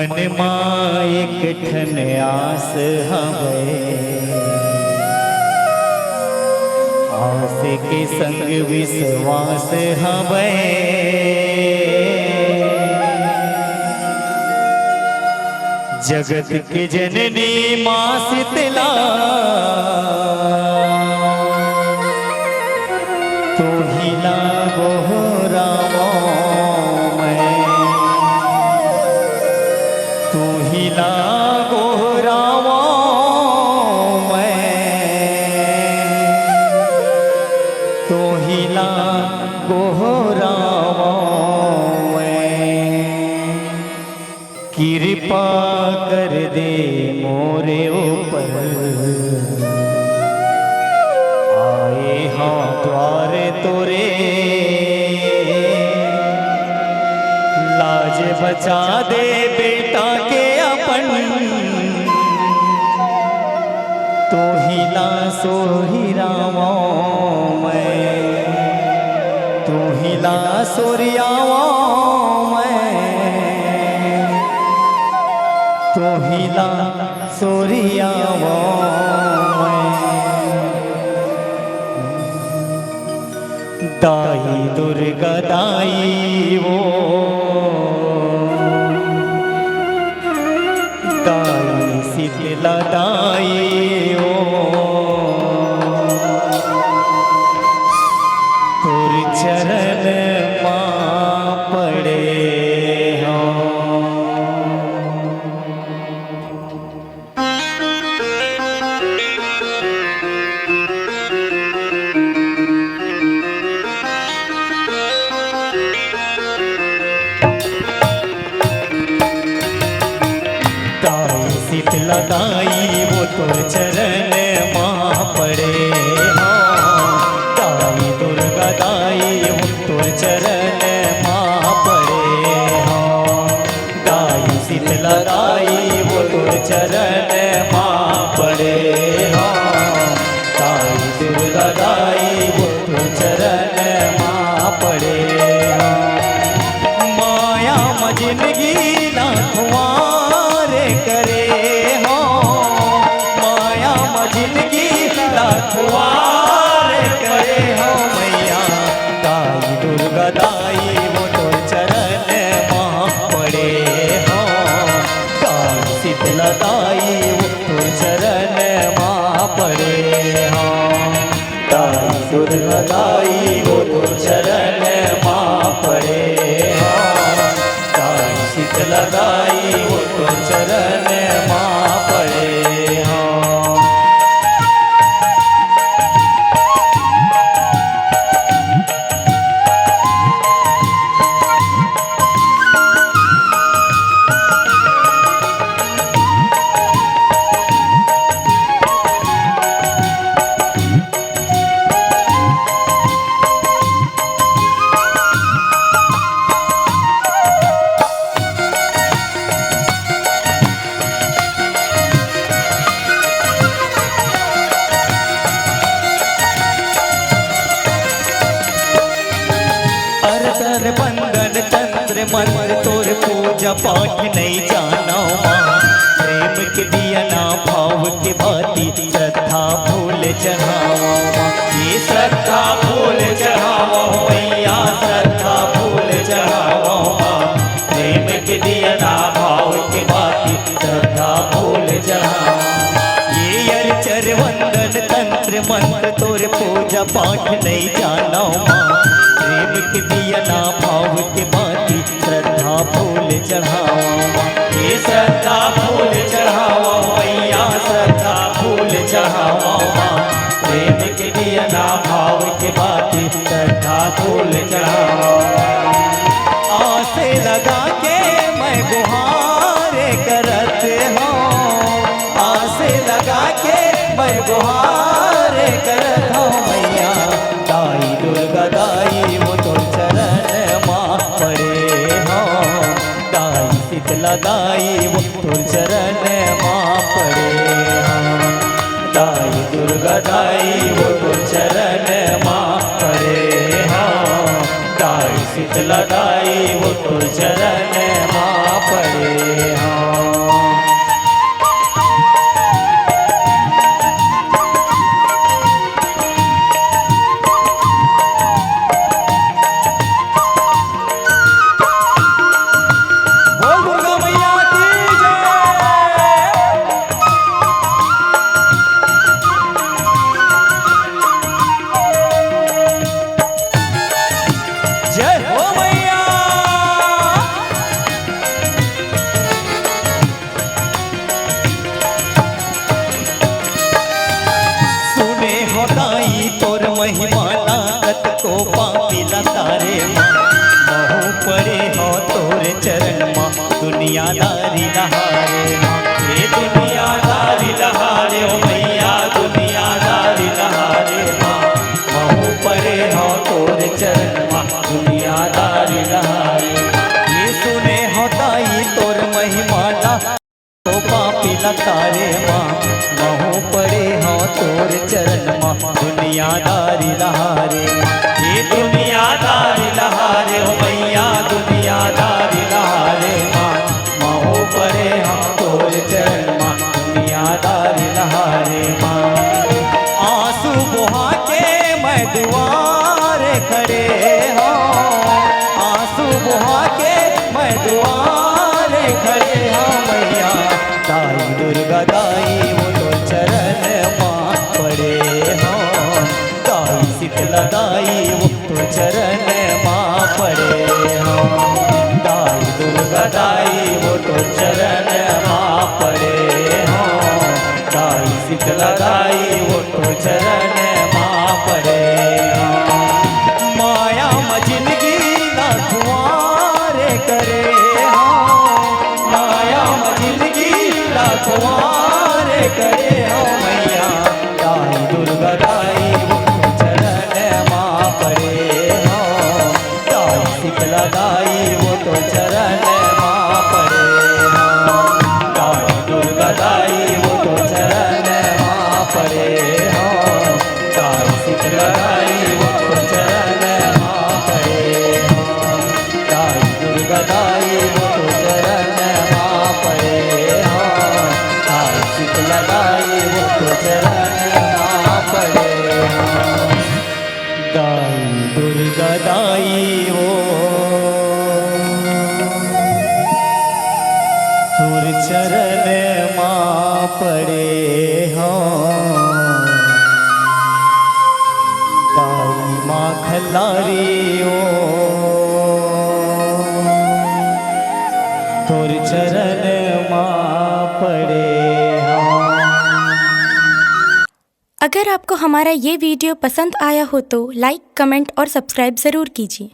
मन माँ एक ठन आस हवे, आस के संग विश्वास हवे। जगत के जननी माँ शीतला, तो ही लागो रामो मैं, तू ही लागो रामो मैं, तू ही लागो रामो मैं। कृपा कर दे मोरे ऊपर, आए हाँ द्वारे तोरे, लाज बचा दे बेटा के अपन, तो ही ला सो ही रामो मैं, तो ही ला सोरियाओ मैं, तो ही ला सोरियाओ दाई दुर्गा दाई वो, दाई शीतला दाई वो, तुर चरण माँ पड़े हो। शीतला दाई वो तो चरण माँ पड़े हो, दाई दुर्गा दाई वो तो चरण माँ पड़े हो, दाई शीतला दाई वो तो चरण माँ पड़े हो, दाई दुर्गा दाई वो तो चरण माँ पड़े हो। माया जिंदगी ना खुआरे करे, खुआर करे हो मैया, दाई दुर्गा दाई वो तो चरण माँ पड़े हो, दाई शीतला दाई वो तो चरण माँ पड़े हो, दाई दुर्गा दाई वो तो चरण माँ पड़े हो, दाई शीतला दाई वो तो चरण माँ पड़े हो। बंधन तंत्र मंत्र तोर पूजा पाठ नहीं जाना माँ, प्रेम के दिया ना भाव के बाती श्रद्धा फूल चढ़ावा माँ, ये श्रद्धा फूल चढ़ावा मैया, श्रद्धा फूल चढ़ावा माँ, प्रेम के दिया ना भाव के बाती श्रद्धा फूल चढ़ावा। ये अर्चर वंदन तंत्र मंत्र तोर पूजा पाठ नहीं जाना माँ, प्रेम के दिया ना भाव के बाती श्रद्धा फूल चढ़ावा, ये श्रद्धा फूल चढ़ावा मैया, श्रद्धा फूल चढ़ावा, प्रेम के दिया ना भाव के बाती श्रद्धा फूल चढ़ावा। आसे लगा के मैं गुहार करत हूँ, आसे लगा के मैं गुहार करत हूँ मैया, दाई दुर्गा दाई वो तो चरण माँ पड़े हो, दाई शीतला दाई वो तो चरण माँ पड़े हो, दाई दुर्गा दाई वो तो चरण माँ पड़े हो, दाई शीतला दाई वो तो चरण माँ पड़े हो। महिमा लागत को पापिला तारे माँ महू पड़े हो तोरे चरण माँ दुनियादारी लहारे माँ ये दुनियादारी लहारे ओ मैया दुनियादारी लहारे माँ महू पड़े हो तोरे चरण माँ दुनियादारी लहारे ये सुने हो ताई तोर महिमा को पापिला तारे माँ महू पड़े हो तोर चरण माँ दुनियादारी लहारे ये दुनियादारी लहारे ओ मैया दुनियादारी लहारे माँ महू पड़े हो तोर चरण माँ दुनियादारी लहारे माँ आंसू बहा के मैं दुआरे खड़े हो आंसू बहा के मैं दुआरे खड़े हो मैया दाई दुर्गा दाई वो तो चरण माँ पड़े हो दाई शीतला दाई वो तो चरण माँ पड़े हो दाई दुर्गा दाई वो तो चरण माँ पड़े हो दाई शीतला दाई वो तो चरण माँ पड़े हो माया मजिनगी ना कुआरे करे हो माया मजिनगी ना कुआरे करे हो मैया दाई दुर्गा दाई वो तो चरण माँ पड़े हो दाई शीतला दाई वो तो चरण माँ पड़े हो दाई दुर्गा दाई वो तो चरण माँ पड़े हो दाई शीतला दाई वो तो चरण माँ पड़े हो दाई दुर्गा दाई वो तो चरण माँ पड़े हो दाई शीतला दाई वो तो चरण माँ पड़े हो दाई दुर्गा दाई वो तुर चरण माँ पड़े हो दाई माँ खलारी ओ तुर चरण माँ पड़े हो। अगर आपको हमारा ये वीडियो पसंद आया हो तो लाइक, कमेंट और सब्सक्राइब ज़रूर कीजिए।